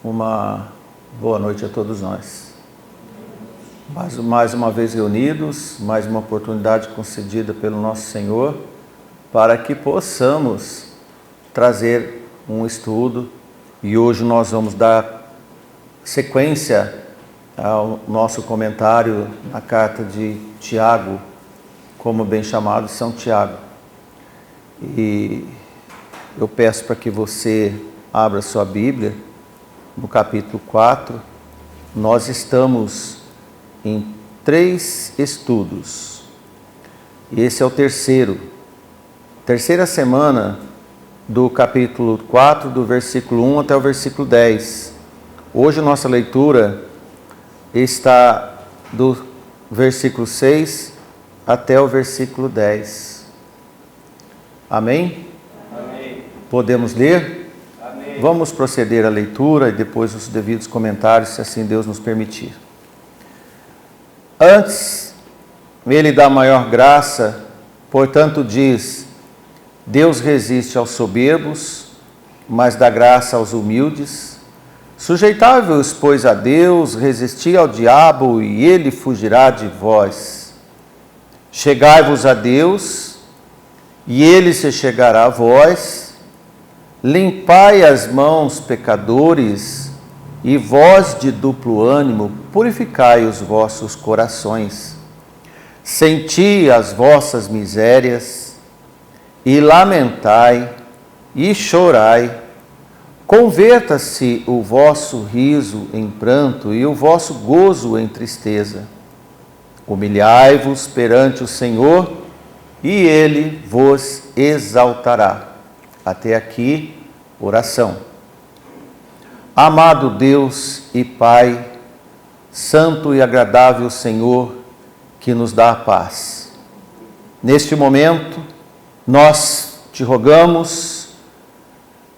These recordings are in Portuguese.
Uma boa noite a todos nós. Mais uma vez reunidos, mais uma oportunidade concedida pelo nosso Senhor para que possamos trazer um estudo, e hoje nós vamos dar sequência ao nosso comentário na carta de Tiago, como bem chamado São Tiago. E eu peço para que você abra sua Bíblia no capítulo 4. Nós estamos em 3 estudos. Esse é o terceira semana do capítulo 4, do versículo 1 até o versículo 10. Hoje nossa leitura está do versículo 6 até o versículo 10. Amém? Amém. Podemos ler? Amém. Vamos proceder à leitura e depois os devidos comentários, se assim Deus nos permitir. Antes, ele dá maior graça, portanto diz: Deus resiste aos soberbos, mas dá graça aos humildes. Sujeitai-vos, pois, a Deus, resisti ao diabo, e ele fugirá de vós. Chegai-vos a Deus, e ele se chegará a vós. Limpai as mãos, pecadores, e vós de duplo ânimo, purificai os vossos corações. Senti as vossas misérias, e lamentai, e chorai. Converta-se o vosso riso em pranto, e o vosso gozo em tristeza. Humilhai-vos perante o Senhor, e Ele vos exaltará. Até aqui, oração. Amado Deus e Pai, santo e agradável Senhor, que nos dá a paz. Neste momento, nós te rogamos,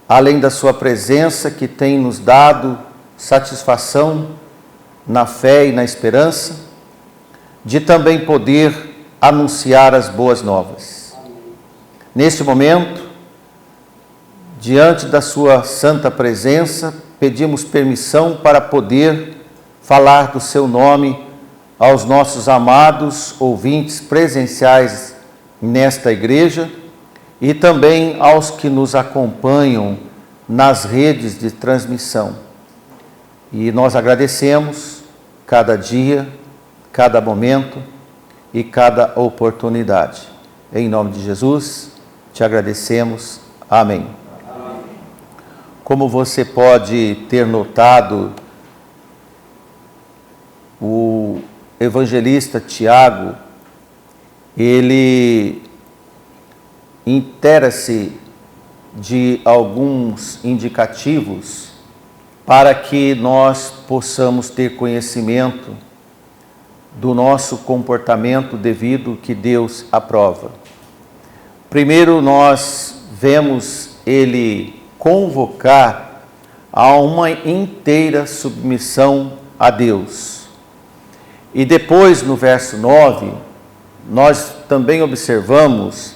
além da sua presença que tem nos dado satisfação na fé e na esperança, de também poder anunciar as boas novas. Neste momento, diante da sua santa presença, pedimos permissão para poder falar do seu nome aos nossos amados ouvintes presenciais nesta igreja e também aos que nos acompanham nas redes de transmissão. E nós agradecemos cada dia, cada momento e cada oportunidade. Em nome de Jesus, te agradecemos. Amém. Como você pode ter notado, o evangelista Tiago, ele inteira-se de alguns indicativos para que nós possamos ter conhecimento do nosso comportamento devido que Deus aprova. Primeiro, nós vemos ele convocar a uma inteira submissão a Deus. E depois, no verso 9, nós também observamos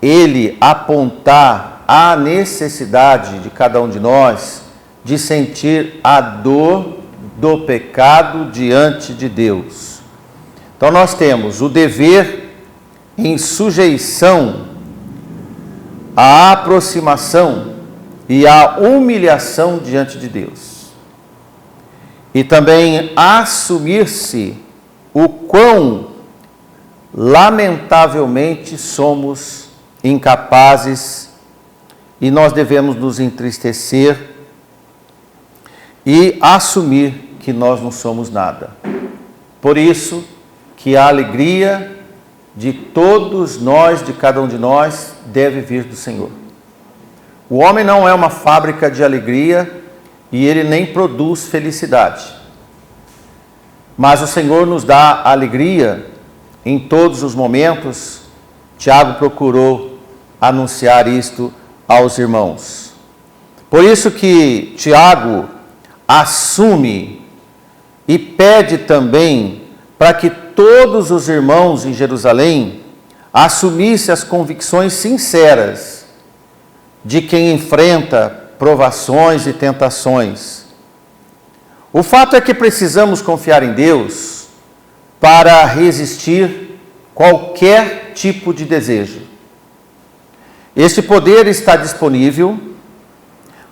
ele apontar a necessidade de cada um de nós de sentir a dor do pecado diante de Deus. Então nós temos o dever em sujeição, a aproximação e a humilhação diante de Deus. E também assumir-se o quão lamentavelmente somos incapazes e nós devemos nos entristecer e assumir que nós não somos nada. Por isso que a alegria de todos nós, de cada um de nós, deve vir do Senhor. O homem não é uma fábrica de alegria e ele nem produz felicidade. Mas o Senhor nos dá alegria em todos os momentos. Tiago procurou anunciar isto aos irmãos. Por isso que Tiago assume e pede também para que todos os irmãos em Jerusalém assumissem as convicções sinceras de quem enfrenta provações e tentações, O fato é que precisamos confiar em Deus para resistir qualquer tipo de desejo. Este poder está disponível.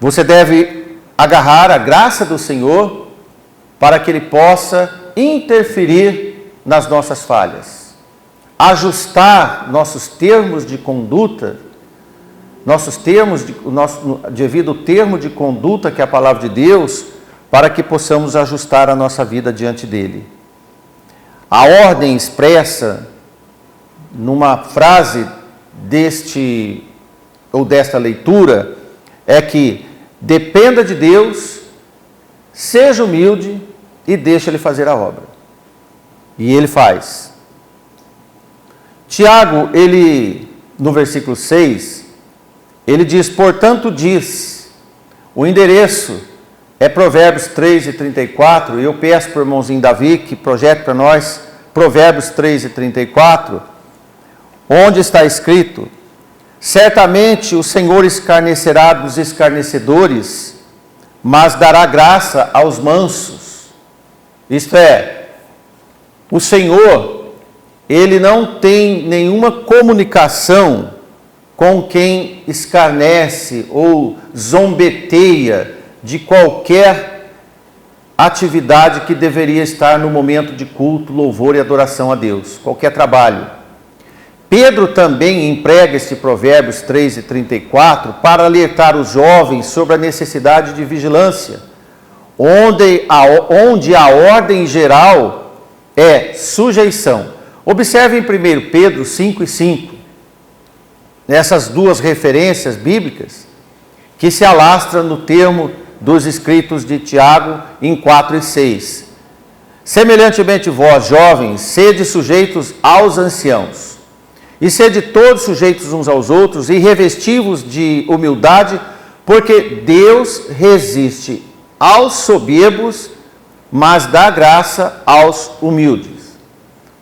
Você deve agarrar a graça do Senhor para que Ele possa interferir nas nossas falhas, ajustar nossos termos de conduta, o nosso devido termo de conduta, que é a palavra de Deus, para que possamos ajustar a nossa vida diante dele. A ordem expressa numa frase desta leitura é que dependa de Deus, seja humilde e deixe Ele fazer a obra. E Ele faz. Tiago, no versículo 6, ele diz: portanto diz, o endereço é Provérbios 3:34, e eu peço para o irmãozinho Davi que projete para nós Provérbios 3:34, onde está escrito: certamente o Senhor escarnecerá dos escarnecedores, mas dará graça aos mansos. Isto é, o Senhor, Ele não tem nenhuma comunicação com quem escarnece ou zombeteia de qualquer atividade que deveria estar no momento de culto, louvor e adoração a Deus, qualquer trabalho. Pedro também emprega este Provérbios 3:34 para alertar os jovens sobre a necessidade de vigilância, onde a ordem geral é sujeição. Observe em 1 Pedro 5:5, nessas duas referências bíblicas, que se alastra no termo dos escritos de Tiago em 4:6. Semelhantemente vós, jovens, sede sujeitos aos anciãos, e sede todos sujeitos uns aos outros, e revesti-vos de humildade, porque Deus resiste aos soberbos, mas dá graça aos humildes.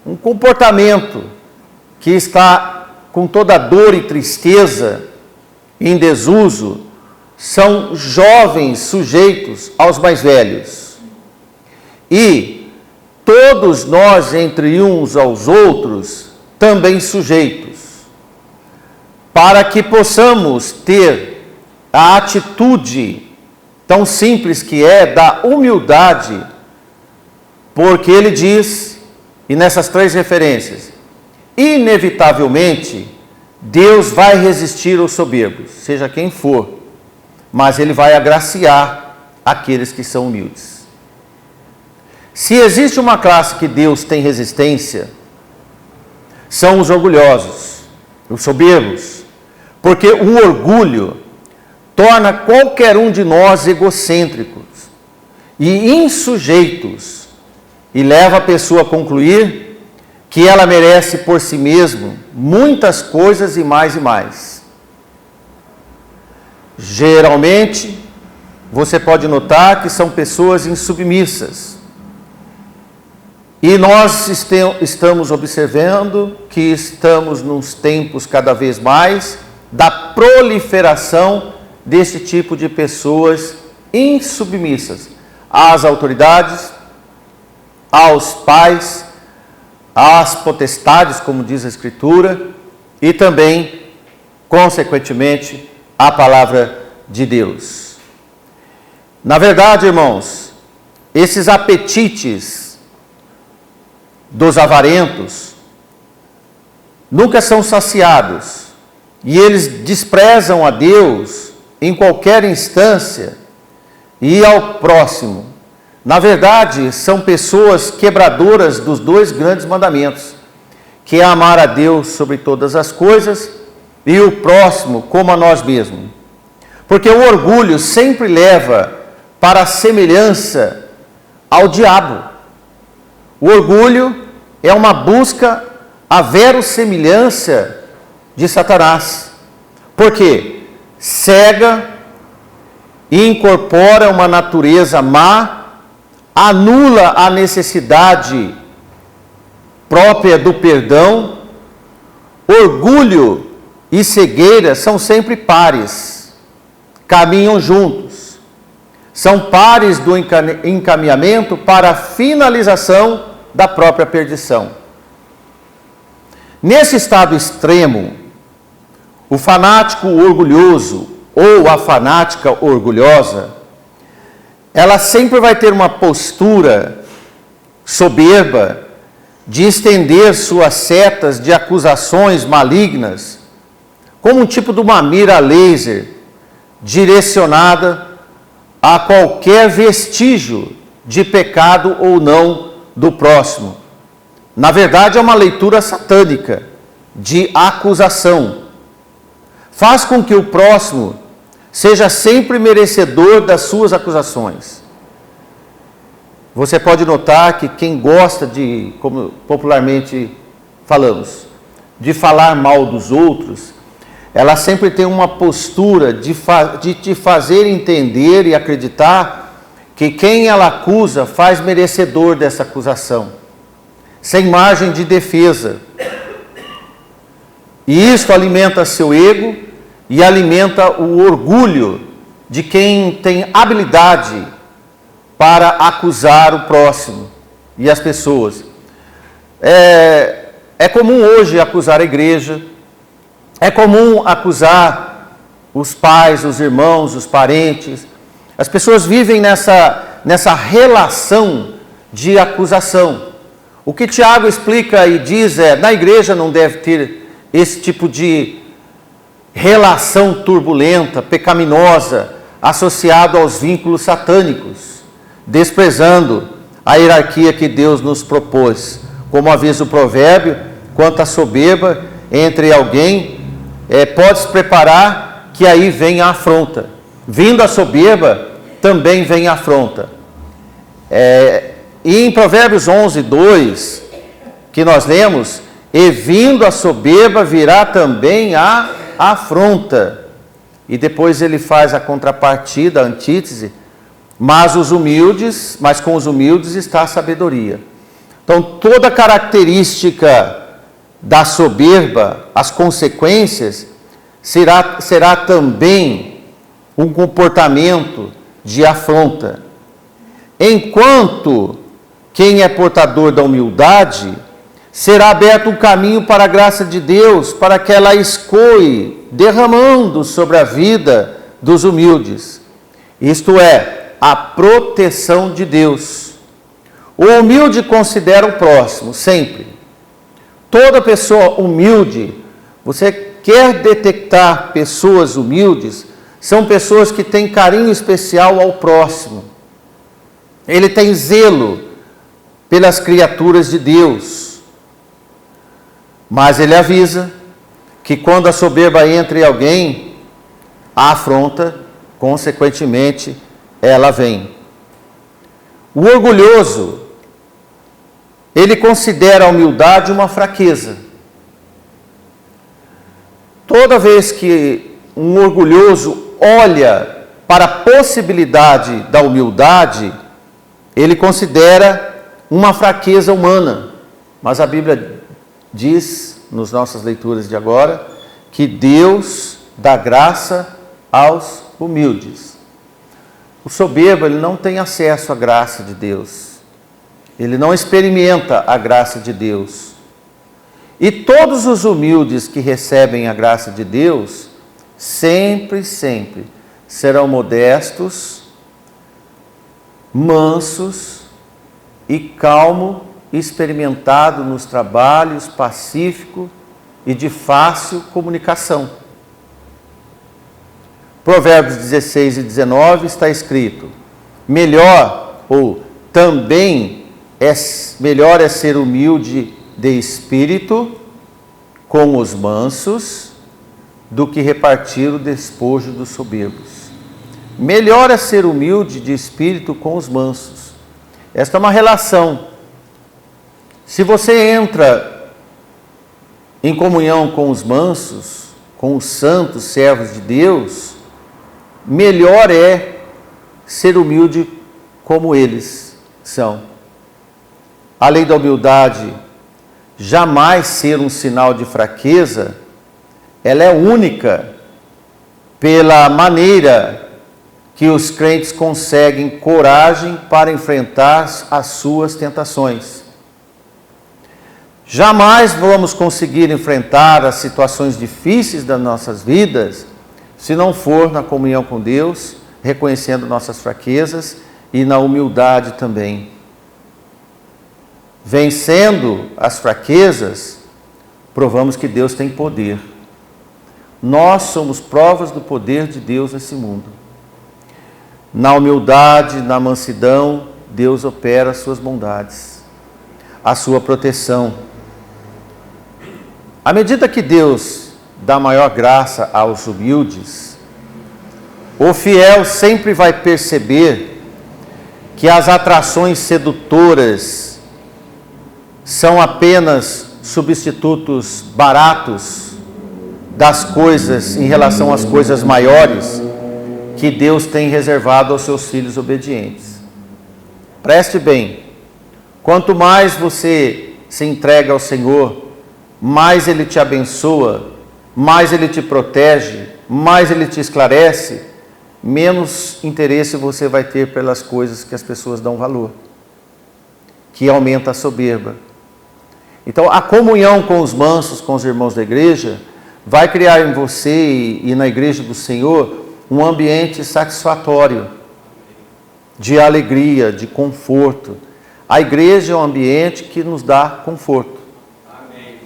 Um comportamento que está com toda dor e tristeza em desuso são jovens sujeitos aos mais velhos. E todos nós, entre uns aos outros, também sujeitos, para que possamos ter a atitude tão simples que é da humildade, porque ele diz, e nessas três referências, inevitavelmente Deus vai resistir aos soberbos, seja quem for, mas Ele vai agraciar aqueles que são humildes. Se existe uma classe que Deus tem resistência, são os orgulhosos, os soberbos, porque o orgulho torna qualquer um de nós egocêntricos e insujeitos, e leva a pessoa a concluir que ela merece por si mesma muitas coisas e mais e mais. Geralmente, você pode notar que são pessoas insubmissas. E nós estamos observando que estamos nos tempos cada vez mais da proliferação desse tipo de pessoas insubmissas às autoridades, aos pais, às potestades, como diz a Escritura, e também, consequentemente, à palavra de Deus. Na verdade, irmãos, esses apetites dos avarentos nunca são saciados, e eles desprezam a Deus em qualquer instância e ao próximo. Na verdade, são pessoas quebradoras dos dois grandes mandamentos, que é amar a Deus sobre todas as coisas e o próximo como a nós mesmos. Porque o orgulho sempre leva para a semelhança ao diabo. O orgulho é uma busca à verossemelhança de Satanás. Porque cega e incorpora uma natureza má, anula a necessidade própria do perdão. Orgulho e cegueira são sempre pares, caminham juntos. são pares do encaminhamento para a finalização da própria perdição. Nesse estado extremo, o fanático orgulhoso ou a fanática orgulhosa, ela sempre vai ter uma postura soberba de estender suas setas de acusações malignas, como um tipo de uma mira laser direcionada a qualquer vestígio de pecado ou não do próximo. Na verdade, é uma leitura satânica de acusação. Faz com que o próximo seja sempre merecedor das suas acusações. Você pode notar que quem gosta de, como popularmente falamos, de falar mal dos outros, ela sempre tem uma postura de te fazer entender e acreditar que quem ela acusa faz merecedor dessa acusação, sem margem de defesa. E isso alimenta seu ego e alimenta o orgulho de quem tem habilidade para acusar o próximo e as pessoas. É comum hoje acusar a igreja, é comum acusar os pais, os irmãos, os parentes. As pessoas vivem nessa relação de acusação. O que Tiago explica e diz na igreja não deve ter esse tipo de relação turbulenta, pecaminosa, associado aos vínculos satânicos, desprezando a hierarquia que Deus nos propôs. Como avisa o provérbio, quanto à soberba entre alguém, pode se preparar que aí vem a afronta. Vindo a soberba, também vem a afronta. E em Provérbios 11, 2, que nós lemos, e vindo a soberba virá também a afronta. E depois ele faz a contrapartida, a antítese, mas com os humildes está a sabedoria. Então, toda característica da soberba, as consequências, será também um comportamento de afronta. Enquanto quem é portador da humildade, será aberto um caminho para a graça de Deus, para que ela escoe, derramando sobre a vida dos humildes. Isto é, a proteção de Deus. O humilde considera o próximo, sempre. Toda pessoa humilde, você quer detectar pessoas humildes, são pessoas que têm carinho especial ao próximo. Ele tem zelo pelas criaturas de Deus. Mas ele avisa que quando a soberba entra em alguém, a afronta, consequentemente, ela vem. O orgulhoso, ele considera a humildade uma fraqueza. Toda vez que um orgulhoso olha para a possibilidade da humildade, ele considera uma fraqueza humana. Mas a Bíblia diz, nas nossas leituras de agora, que Deus dá graça aos humildes. O soberbo, ele não tem acesso à graça de Deus. Ele não experimenta a graça de Deus. E todos os humildes que recebem a graça de Deus, sempre serão modestos, mansos e calmo, experimentado nos trabalhos, pacífico e de fácil comunicação. Provérbios 16 e 19 está escrito: melhor é ser humilde de espírito com os mansos do que repartir o despojo dos soberbos. Melhor é ser humilde de espírito com os mansos. Esta é uma relação. Se você entra em comunhão com os mansos, com os santos servos de Deus, melhor é ser humilde como eles são. A lei da humildade jamais ser um sinal de fraqueza, ela é única pela maneira que os crentes conseguem coragem para enfrentar as suas tentações. Jamais vamos conseguir enfrentar as situações difíceis das nossas vidas se não for na comunhão com Deus, reconhecendo nossas fraquezas e na humildade também. Vencendo as fraquezas, provamos que Deus tem poder. Nós somos provas do poder de Deus nesse mundo. Na humildade, na mansidão, Deus opera as suas bondades, a sua proteção. À medida que Deus dá maior graça aos humildes, o fiel sempre vai perceber que as atrações sedutoras são apenas substitutos baratos das coisas em relação às coisas maiores que Deus tem reservado aos seus filhos obedientes. Preste bem, quanto mais você se entrega ao Senhor, mais Ele te abençoa, mais Ele te protege, mais Ele te esclarece, menos interesse você vai ter pelas coisas que as pessoas dão valor, que aumenta a soberba. Então, a comunhão com os mansos, com os irmãos da igreja, vai criar em você e na igreja do Senhor um ambiente satisfatório, de alegria, de conforto. A igreja é um ambiente que nos dá conforto. Amém.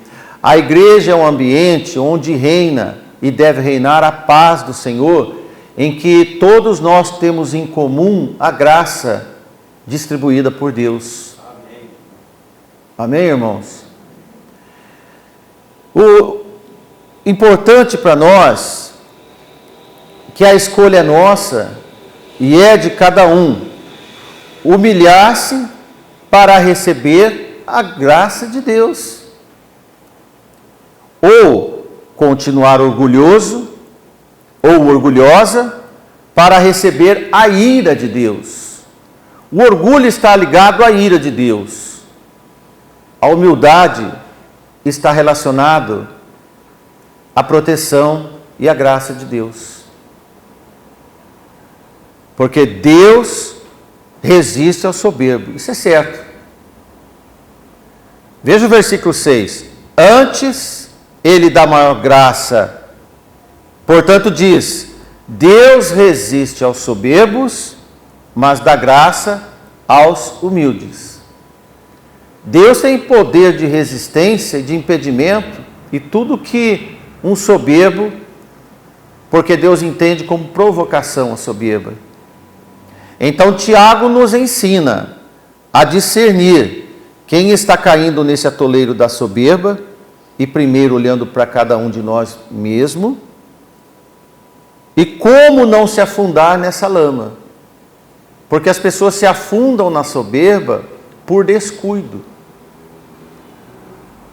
A igreja é um ambiente onde reina e deve reinar a paz do Senhor, em que todos nós temos em comum a graça distribuída por Deus. Amém, Amém, irmãos? O importante para nós, que a escolha é nossa e é de cada um, humilhar-se para receber a graça de Deus, ou continuar orgulhoso ou orgulhosa para receber a ira de Deus. O orgulho está ligado à ira de Deus. A humildade está relacionado à proteção e à graça de Deus. Porque Deus resiste ao soberbo. Isso é certo. Veja o versículo 6. Antes, Ele dá maior graça. Portanto, diz: Deus resiste aos soberbos, mas dá graça aos humildes. Deus tem poder de resistência e de impedimento e tudo que um soberbo, porque Deus entende como provocação a soberba. Então Tiago nos ensina a discernir quem está caindo nesse atoleiro da soberba, e primeiro olhando para cada um de nós mesmo, e como não se afundar nessa lama. Porque as pessoas se afundam na soberba por descuido.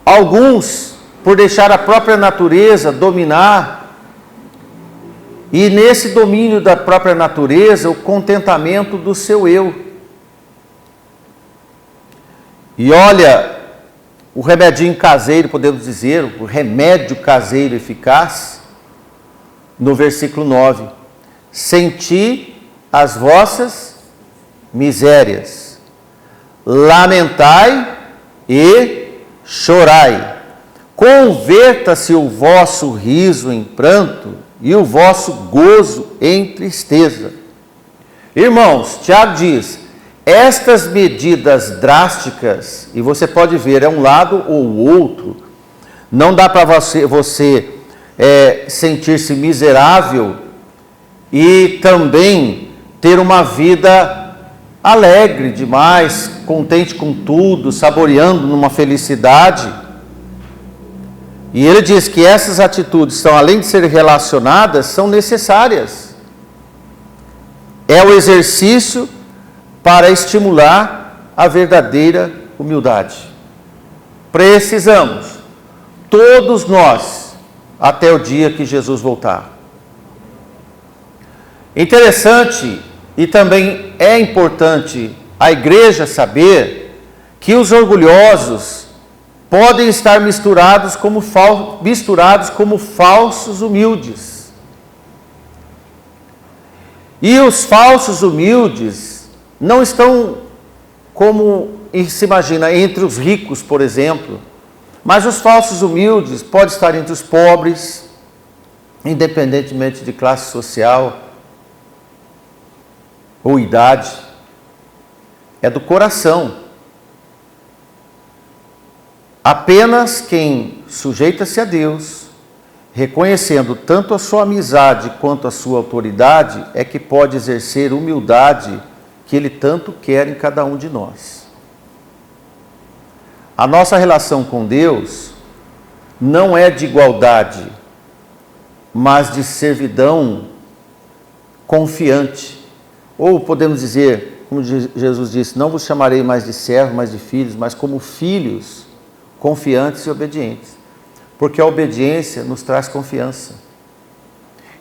Alguns, por deixar a própria natureza dominar, e nesse domínio da própria natureza, o contentamento do seu eu. E olha, o remedinho caseiro, podemos dizer, o remédio caseiro eficaz, no versículo 9: senti as vossas misérias, lamentai e chorai, converta-se o vosso riso em pranto e o vosso gozo em tristeza. Irmãos, Tiago diz, estas medidas drásticas, e você pode ver, é um lado ou outro, não dá para você sentir-se miserável e também ter uma vida alegre demais, contente com tudo, saboreando numa felicidade. E ele diz que essas atitudes são, além de serem relacionadas, são necessárias. É o exercício para estimular a verdadeira humildade. Precisamos, todos nós, até o dia que Jesus voltar. Interessante e também é importante a igreja saber que os orgulhosos podem estar misturados como falsos humildes. E os falsos humildes não estão, como se imagina, entre os ricos, por exemplo, mas os falsos humildes podem estar entre os pobres, independentemente de classe social ou idade. É do coração. Apenas quem sujeita-se a Deus, reconhecendo tanto a sua amizade quanto a sua autoridade, é que pode exercer humildade que Ele tanto quer em cada um de nós. A nossa relação com Deus não é de igualdade, mas de servidão confiante. Ou podemos dizer, como Jesus disse, não vos chamarei mais de servos, mas de filhos, mas como filhos confiantes e obedientes. Porque a obediência nos traz confiança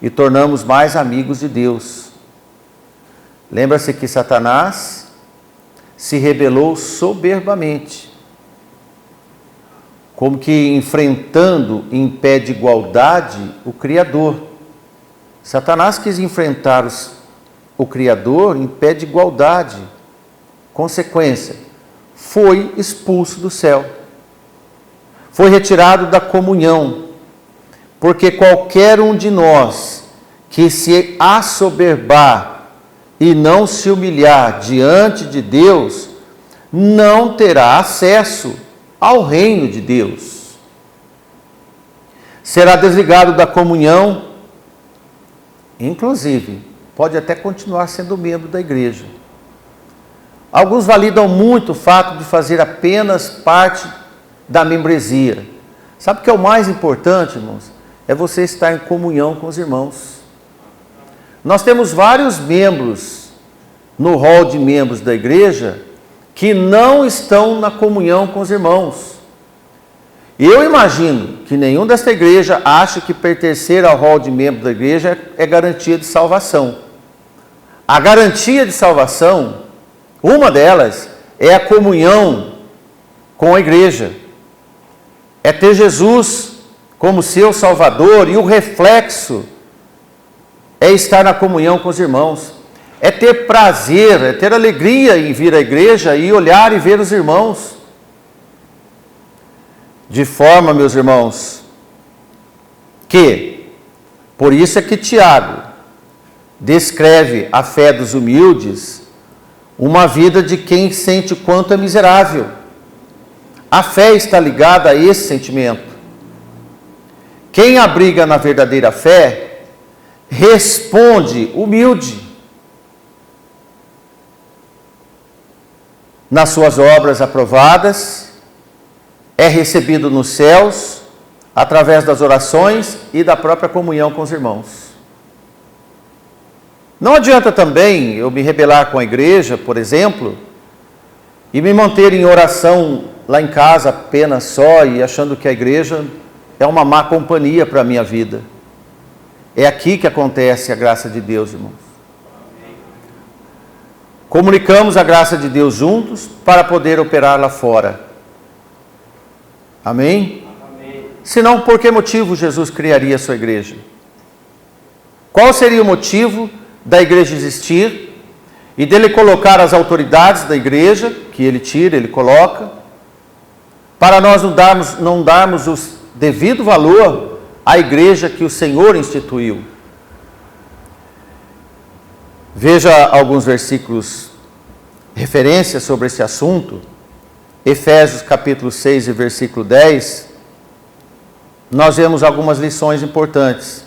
e tornamos mais amigos de Deus. Lembra-se que Satanás se rebelou soberbamente, como que enfrentando em pé de igualdade o Criador. Satanás quis enfrentar o Criador em pé de igualdade. Consequência, foi expulso do céu. Foi retirado da comunhão, porque qualquer um de nós que se assoberbar e não se humilhar diante de Deus, não terá acesso ao reino de Deus. Será desligado da comunhão, inclusive, pode até continuar sendo membro da igreja. Alguns validam muito o fato de fazer apenas parte da membresia. Sabe o que é o mais importante, irmãos? É você estar em comunhão com os irmãos. Nós temos vários membros no hall de membros da igreja que não estão na comunhão com os irmãos. Eu imagino que nenhum desta igreja acha que pertencer ao hall de membros da igreja é garantia de salvação. A garantia de salvação, uma delas, é a comunhão com a igreja. É ter Jesus como seu Salvador, e o reflexo é estar na comunhão com os irmãos. É ter prazer, é ter alegria em vir à igreja e olhar e ver os irmãos. De forma, meus irmãos, que, por isso é que Tiago descreve a fé dos humildes, uma vida de quem sente o quanto é miserável. A fé está ligada a esse sentimento. Quem abriga na verdadeira fé, responde humilde nas suas obras aprovadas, é recebido nos céus, através das orações e da própria comunhão com os irmãos. Não adianta também eu me rebelar com a igreja, por exemplo, e me manter em oração lá em casa apenas só e achando que a igreja é uma má companhia para a minha vida. É aqui que acontece a graça de Deus, irmãos. Comunicamos a graça de Deus juntos para poder operar lá fora. Amém? Amém. Senão, por que motivo Jesus criaria a sua igreja? Qual seria o motivo da igreja existir e dele colocar as autoridades da igreja, que ele tira, ele coloca, para nós não darmos o devido valor à igreja que o Senhor instituiu? Veja alguns versículos, referências sobre esse assunto. Efésios capítulo 6 e versículo 10, nós vemos algumas lições importantes.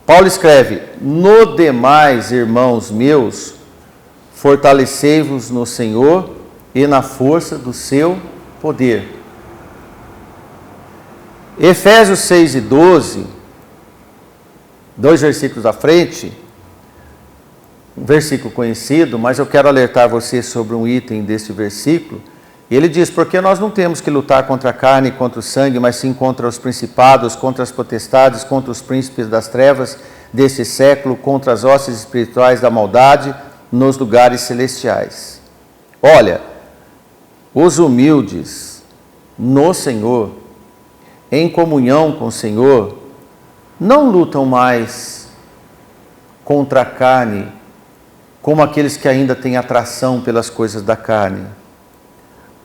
Paulo escreve: no demais, irmãos meus, fortalecei-vos no Senhor e na força do seu poder. Efésios 6 e 12, dois versículos à frente, um versículo conhecido, mas eu quero alertar você sobre um item desse versículo. Ele diz: porque nós não temos que lutar contra a carne e contra o sangue, mas sim contra os principados, contra as potestades, contra os príncipes das trevas desse século, contra as hostes espirituais da maldade nos lugares celestiais. Olha, os humildes no Senhor, em comunhão com o Senhor, não lutam mais contra a carne, como aqueles que ainda têm atração pelas coisas da carne.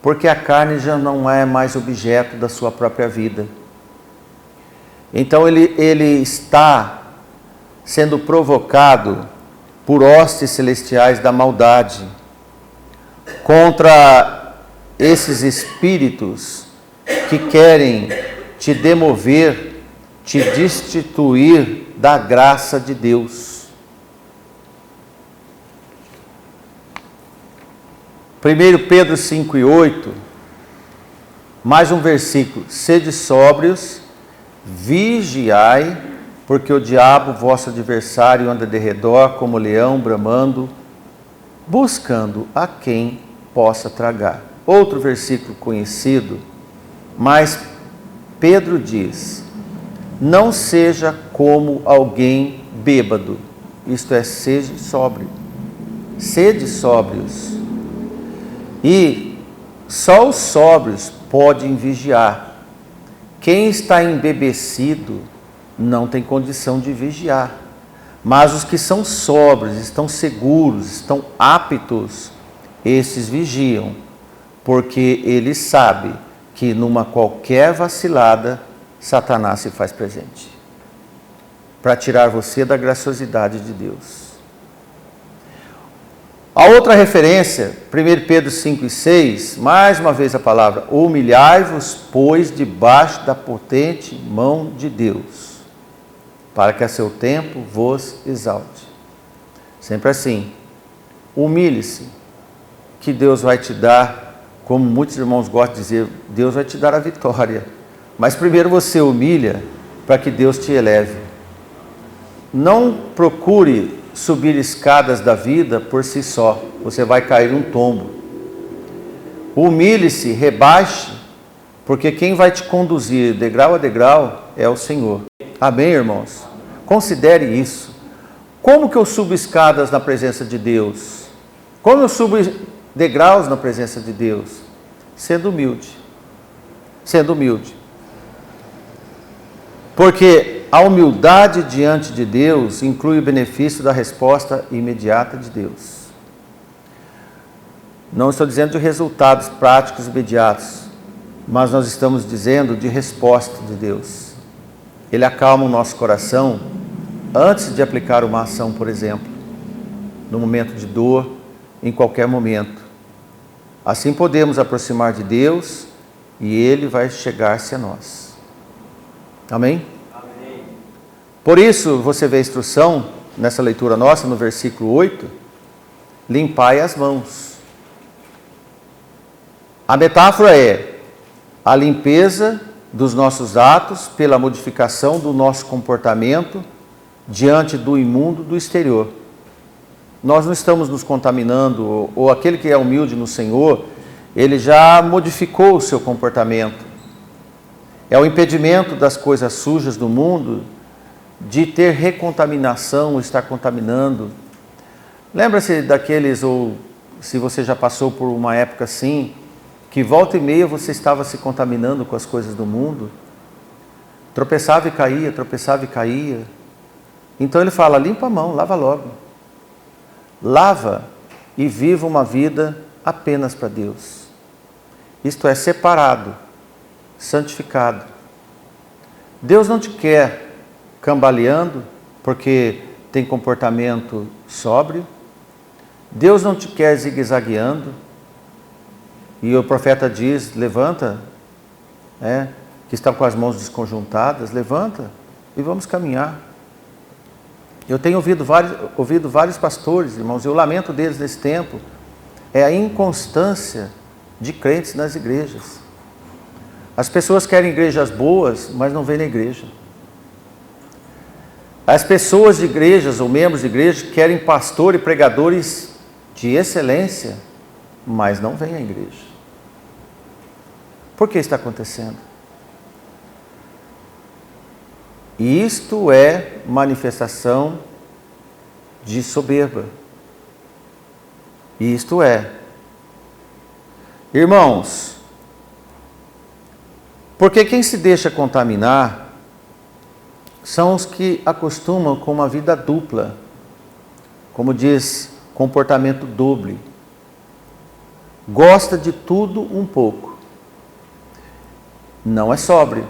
Porque a carne já não é mais objeto da sua própria vida. Então ele está sendo provocado por hostes celestiais da maldade, contra esses espíritos que querem te demover, te destituir da graça de Deus. 1 Pedro 5:8, mais um versículo: sede sóbrios, vigiai, porque o diabo, vosso adversário, anda de redor como leão bramando, buscando a quem possa tragar. Outro versículo conhecido, mas Pedro diz: não seja como alguém bêbado, isto é, seja sóbrio. Sede sóbrios. E só os sóbrios podem vigiar. Quem está embebecido não tem condição de vigiar. Mas os que são sóbrios, estão seguros, estão aptos, esses vigiam, porque ele sabe que numa qualquer vacilada, Satanás se faz presente para tirar você da graciosidade de Deus. A outra referência, 1 Pedro 5:6, mais uma vez a palavra: humilhai-vos, pois, debaixo da potente mão de Deus, para que a seu tempo vos exalte. Sempre assim, humilhe-se, que Deus vai te dar, como muitos irmãos gostam de dizer, Deus vai te dar a vitória. Mas primeiro você humilha, para que Deus te eleve. Não procure subir escadas da vida por si só, você vai cair num tombo. Humilhe-se, rebaixe, porque quem vai te conduzir degrau a degrau é o Senhor. Amém, irmãos? Considere isso. Como que eu subo escadas na presença de Deus? Como eu subo degraus na presença de Deus? Sendo humilde. Sendo humilde. Porque a humildade diante de Deus inclui o benefício da resposta imediata de Deus. Não estou dizendo de resultados práticos imediatos, mas nós estamos dizendo de resposta de Deus. Ele acalma o nosso coração antes de aplicar uma ação, por exemplo, no momento de dor, em qualquer momento. Assim podemos aproximar de Deus e Ele vai chegar-se a nós. Amém? Amém. Por isso, você vê a instrução nessa leitura nossa, no versículo 8, limpai as mãos. A metáfora é a limpeza dos nossos atos pela modificação do nosso comportamento diante do imundo do exterior. Nós não estamos nos contaminando, ou aquele que é humilde no Senhor, ele já modificou o seu comportamento. É o impedimento das coisas sujas do mundo de ter recontaminação, ou estar contaminando. Lembra-se daqueles, ou se você já passou por uma época assim, que volta e meia você estava se contaminando com as coisas do mundo, tropeçava e caía, tropeçava e caía. Então ele fala, limpa a mão, lava logo. Lava e viva uma vida apenas para Deus. Isto é, separado, santificado. Deus não te quer cambaleando, porque tem comportamento sóbrio. Deus não te quer zigue-zagueando. E o profeta diz, levanta, que está com as mãos desconjuntadas, levanta e vamos caminhar. Eu tenho ouvido vários pastores, irmãos, e o lamento deles nesse tempo é a inconstância de crentes nas igrejas. As pessoas querem igrejas boas, mas não vêm na igreja. As pessoas de igrejas ou membros de igrejas querem pastor e pregadores de excelência, mas não vêm à igreja. Por que está acontecendo? E isto é manifestação de soberba. Isto é. Irmãos, porque quem se deixa contaminar são os que acostumam com uma vida dupla. como diz, comportamento doble. Gosta de tudo um pouco. Não é sóbrio.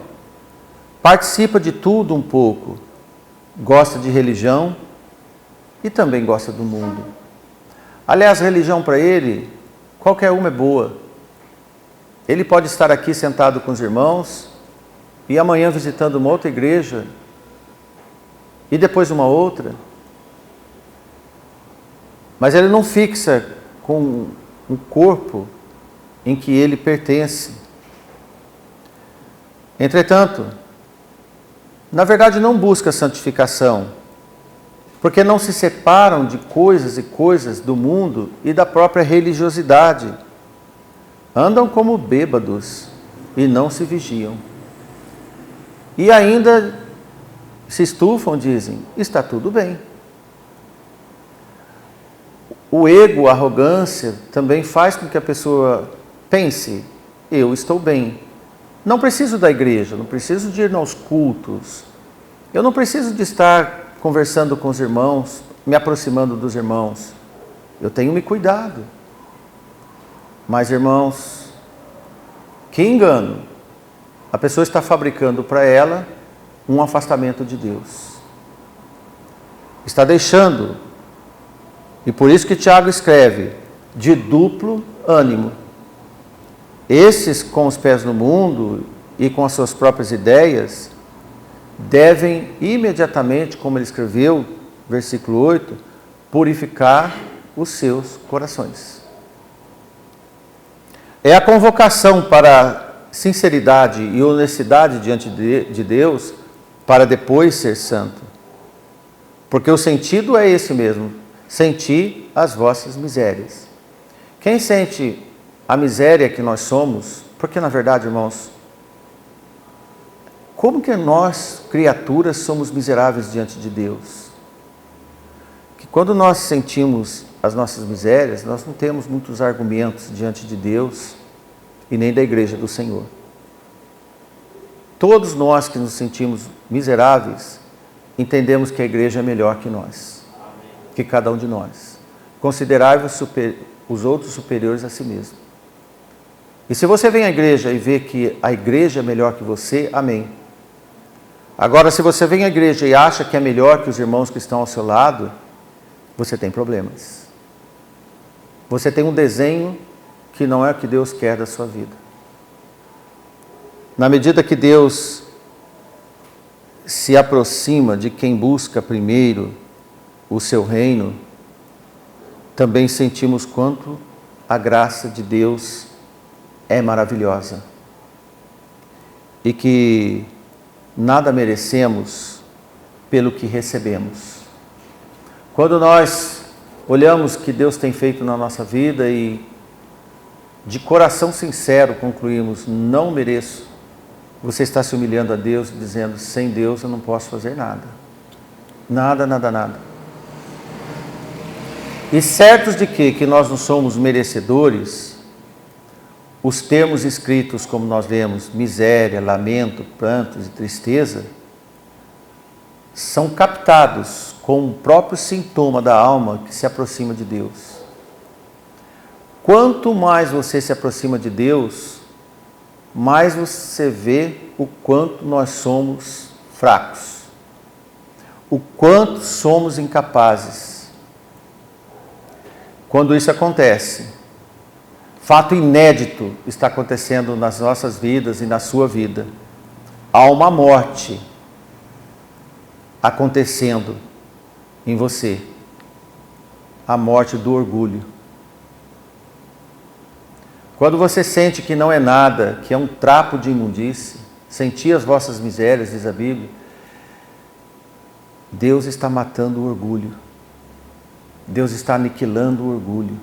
Participa de tudo um pouco. Gosta de religião e também gosta do mundo. Aliás, religião para ele, qualquer uma é boa. Ele pode estar aqui sentado com os irmãos e amanhã visitando uma outra igreja e depois uma outra. Mas ele não fixa com um corpo em que ele pertence. Entretanto, na verdade não busca santificação, porque não se separam de coisas e coisas do mundo e da própria religiosidade. Andam como bêbados e não se vigiam. E ainda se estufam, dizem, está tudo bem. O ego, a arrogância, também faz com que a pessoa pense, eu estou bem. Não preciso da igreja, não preciso de ir aos cultos. Eu não preciso de estar conversando com os irmãos, me aproximando dos irmãos. Eu tenho me cuidado. Mas, irmãos, que engano. A pessoa está fabricando para ela um afastamento de Deus. Está deixando. E por isso que Tiago escreve, de duplo ânimo. Esses com os pés no mundo e com as suas próprias ideias, devem imediatamente, como ele escreveu, versículo 8, purificar os seus corações. É a convocação para sinceridade e honestidade diante de Deus, para depois ser santo. Porque o sentido é esse mesmo, senti as vossas misérias. Quem sente a miséria que nós somos, porque na verdade, irmãos, como que nós, criaturas, somos miseráveis diante de Deus? Que quando nós sentimos as nossas misérias, nós não temos muitos argumentos diante de Deus e nem da igreja do Senhor. Todos nós que nos sentimos miseráveis, entendemos que a igreja é melhor que nós, que cada um de nós. Considerai-vos os outros superiores a si mesmo. E se você vem à igreja e vê que a igreja é melhor que você, amém. Agora, se você vem à igreja e acha que é melhor que os irmãos que estão ao seu lado, você tem problemas. Você tem um desenho que não é o que Deus quer da sua vida. Na medida que Deus se aproxima de quem busca primeiro o seu reino, também sentimos quanto a graça de Deus é maravilhosa. E que nada merecemos pelo que recebemos. Quando nós olhamos o que Deus tem feito na nossa vida e de coração sincero concluímos, não mereço, você está se humilhando a Deus, dizendo, sem Deus eu não posso fazer nada. Nada, nada, nada. E certos de que nós não somos merecedores, os termos escritos, como nós vemos, miséria, lamento, prantos e tristeza, são captados com o próprio sintoma da alma que se aproxima de Deus. Quanto mais você se aproxima de Deus, mais você vê o quanto nós somos fracos, o quanto somos incapazes. Quando isso acontece, fato inédito está acontecendo nas nossas vidas e na sua vida. Há uma morte acontecendo em você. A morte do orgulho. Quando você sente que não é nada, que é um trapo de imundície, senti as vossas misérias, diz a Bíblia, Deus está matando o orgulho. Deus está aniquilando o orgulho.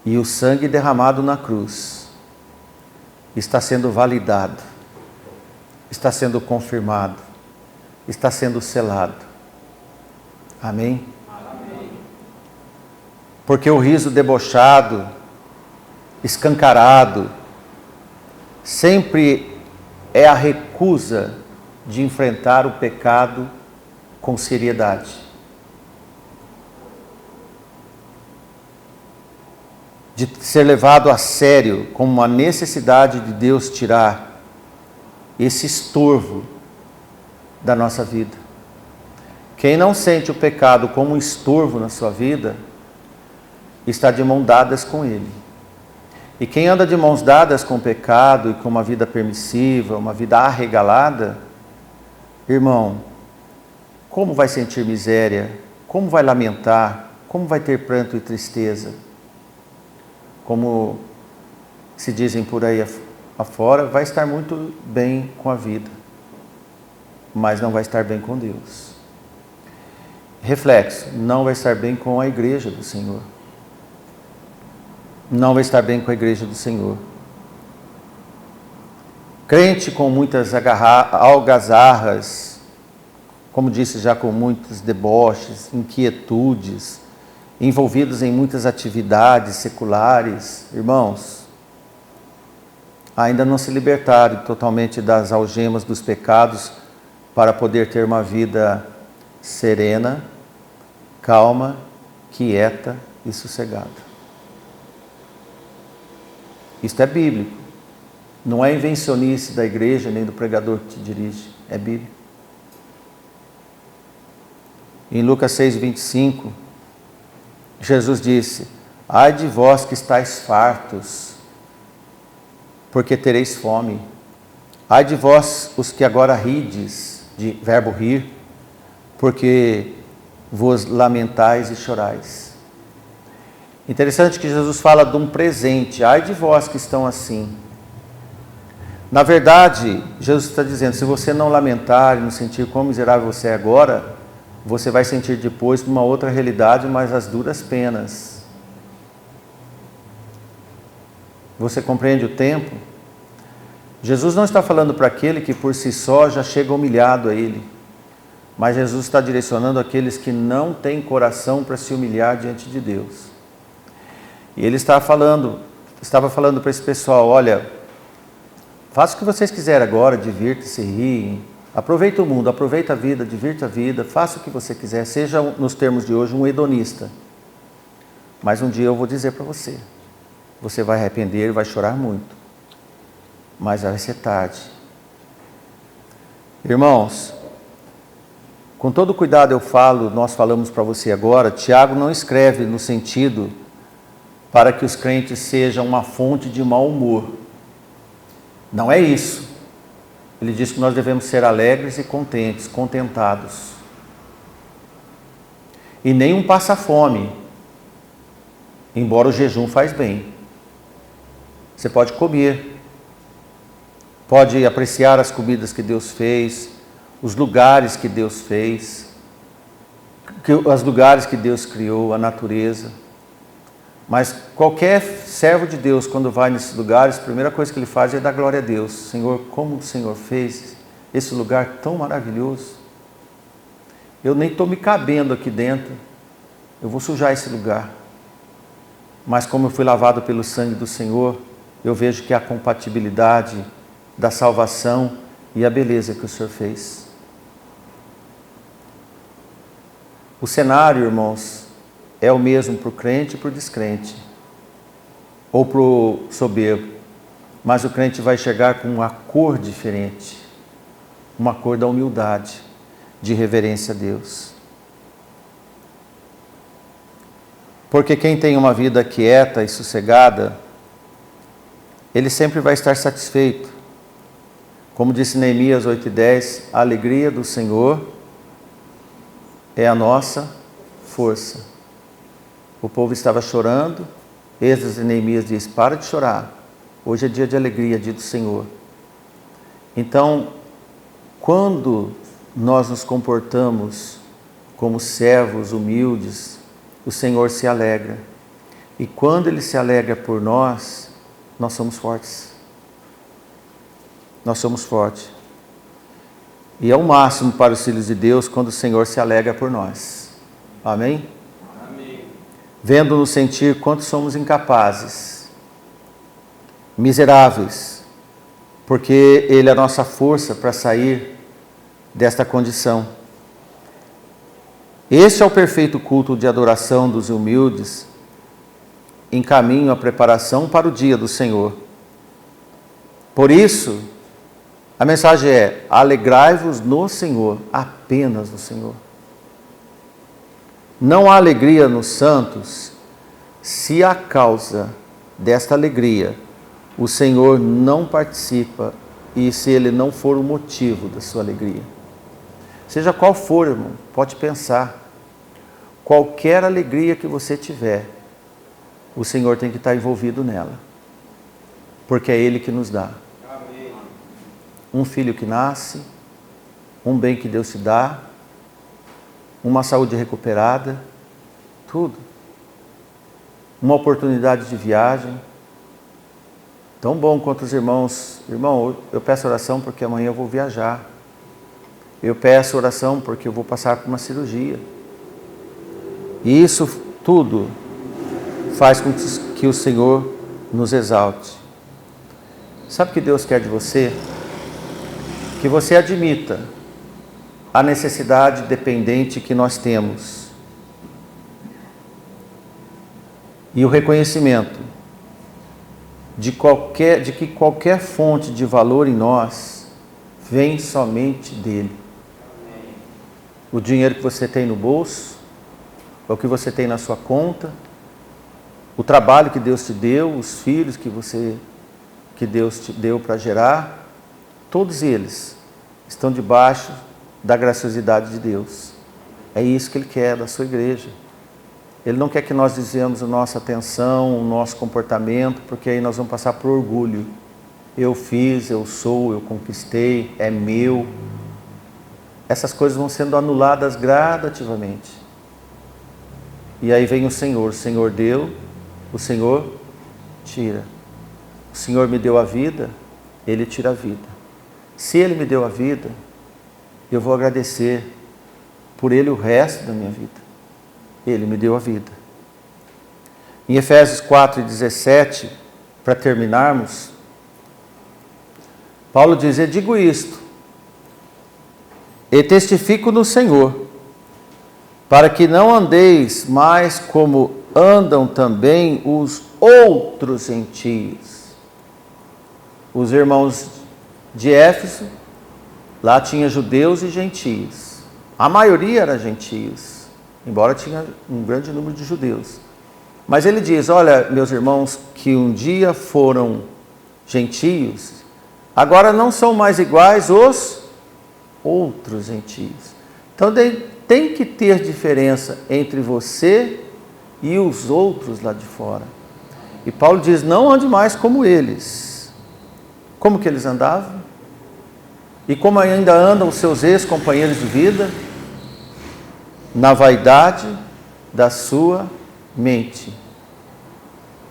E o sangue derramado na cruz está sendo validado, está sendo confirmado, está sendo selado. Amém? Amém. Porque o riso debochado, escancarado, sempre é a recusa de enfrentar o pecado com seriedade. De ser levado a sério como uma necessidade de Deus tirar esse estorvo da nossa vida. Quem não sente o pecado como um estorvo na sua vida, está de mãos dadas com ele. E quem anda de mãos dadas com o pecado e com uma vida permissiva, uma vida arregalada, irmão, como vai sentir miséria? Como vai lamentar? Como vai ter pranto e tristeza? Como se dizem por aí afora, vai estar muito bem com a vida, mas não vai estar bem com Deus. Reflexo, não vai estar bem com a igreja do Senhor. Não vai estar bem com a igreja do Senhor. Crente com muitas algazarras, como disse já, com muitos deboches, inquietudes, envolvidos em muitas atividades seculares, irmãos, ainda não se libertaram totalmente das algemas dos pecados para poder ter uma vida serena, calma, quieta e sossegada. Isto é bíblico. Não é invencionice da igreja nem do pregador que te dirige. É bíblico. Em Lucas 6:25, Jesus disse: ai de vós que estáis fartos, porque tereis fome. Ai de vós os que agora rides, de verbo rir, porque vos lamentais e chorais. Interessante que Jesus fala de um presente. Ai de vós que estão assim. Na verdade, Jesus está dizendo, se você não lamentar e não sentir quão miserável você é agora, você vai sentir depois uma outra realidade, mas as duras penas. Você compreende o tempo? Jesus não está falando para aquele que por si só já chega humilhado a Ele. Mas Jesus está direcionando aqueles que não têm coração para se humilhar diante de Deus. E Ele estava falando para esse pessoal, olha, faça o que vocês quiserem agora, divirta-se, riem, aproveita o mundo, aproveita a vida, divirta a vida, faça o que você quiser, seja, nos termos de hoje, um hedonista. Mas um dia eu vou dizer para você, você vai arrepender, vai chorar muito, mas vai ser tarde. Irmãos, com todo cuidado nós falamos para você agora, Tiago não escreve no sentido para que os crentes sejam uma fonte de mau humor. Não é isso. Ele diz que nós devemos ser alegres e contentes, contentados. E nem um passa-fome, embora o jejum faz bem. Você pode comer, pode apreciar as comidas que Deus fez, os lugares que Deus fez, os lugares que Deus criou, a natureza. Mas qualquer servo de Deus, quando vai nesses lugares, a primeira coisa que ele faz é dar glória a Deus. Senhor, como o Senhor fez esse lugar tão maravilhoso. Eu nem estou me cabendo aqui dentro. Eu vou sujar esse lugar. Mas como eu fui lavado pelo sangue do Senhor, eu vejo que há compatibilidade da salvação e a beleza que o Senhor fez. O cenário, irmãos, é o mesmo para o crente e para o descrente, ou para o soberbo, mas o crente vai chegar com uma cor diferente, uma cor da humildade, de reverência a Deus. Porque quem tem uma vida quieta e sossegada, ele sempre vai estar satisfeito. Como disse Neemias 8:10, a alegria do Senhor é a nossa força. O povo estava chorando, Esdras e Neemias diz, para de chorar, hoje é dia de alegria, dia do Senhor. Então, quando nós nos comportamos como servos humildes, o Senhor se alegra. E quando Ele se alegra por nós, nós somos fortes. Nós somos fortes. E é o máximo para os filhos de Deus quando o Senhor se alegra por nós. Amém? Vendo-nos sentir quanto somos incapazes, miseráveis, porque Ele é a nossa força para sair desta condição. Este é o perfeito culto de adoração dos humildes, em caminho à preparação para o dia do Senhor. Por isso, a mensagem é: alegrai-vos no Senhor, apenas no Senhor. Não há alegria nos santos se a causa desta alegria o Senhor não participa e se Ele não for o motivo da sua alegria. Seja qual for, irmão, pode pensar. Qualquer alegria que você tiver, o Senhor tem que estar envolvido nela. Porque é Ele que nos dá. Amém. Um filho que nasce, um bem que Deus te dá, uma saúde recuperada, tudo. Uma oportunidade de viagem. Tão bom quanto os irmãos. Irmão, eu peço oração porque amanhã eu vou viajar. Eu peço oração porque eu vou passar por uma cirurgia. E isso tudo faz com que o Senhor nos exalte. Sabe o que Deus quer de você? Que você admita a necessidade dependente que nós temos. E o reconhecimento de que qualquer fonte de valor em nós vem somente dele. O dinheiro que você tem no bolso, o que você tem na sua conta, o trabalho que Deus te deu, os filhos que Deus te deu para gerar, todos eles estão debaixo da graciosidade de Deus. É isso que Ele quer da sua igreja. Ele não quer que nós desviemos a nossa atenção, o nosso comportamento, porque aí nós vamos passar por orgulho. Eu fiz, eu sou, eu conquistei, é meu. Essas coisas vão sendo anuladas gradativamente. E aí vem o Senhor deu, o Senhor tira. O Senhor me deu a vida, Ele tira a vida. Se Ele me deu a vida, eu vou agradecer por Ele o resto da minha vida. Ele me deu a vida. Em Efésios 4:17, para terminarmos, Paulo diz: eu digo isto, e testifico no Senhor, para que não andeis mais como andam também os outros gentios. Os irmãos de Éfeso, lá tinha judeus e gentios. A maioria era gentios, embora tinha um grande número de judeus. Mas ele diz: olha, meus irmãos, que um dia foram gentios, agora não são mais iguais os outros gentios. Então tem que ter diferença entre você e os outros lá de fora. E Paulo diz: não ande mais como eles. Como que eles andavam? E como ainda andam os seus ex-companheiros de vida? Na vaidade da sua mente.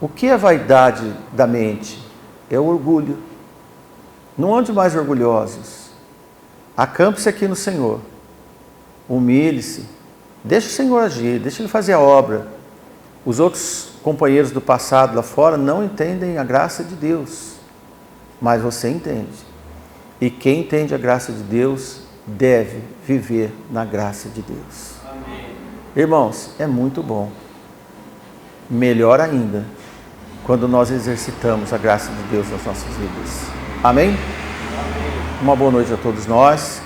O que é vaidade da mente? É o orgulho. Não ande mais orgulhosos. Acampe-se aqui no Senhor. Humilhe-se. Deixa o Senhor agir, deixa Ele fazer a obra. Os outros companheiros do passado lá fora não entendem a graça de Deus. Mas você entende. E quem entende a graça de Deus deve viver na graça de Deus. Amém. Irmãos, é muito bom. Melhor ainda, quando nós exercitamos a graça de Deus nas nossas vidas. Amém? Amém. Uma boa noite a todos nós.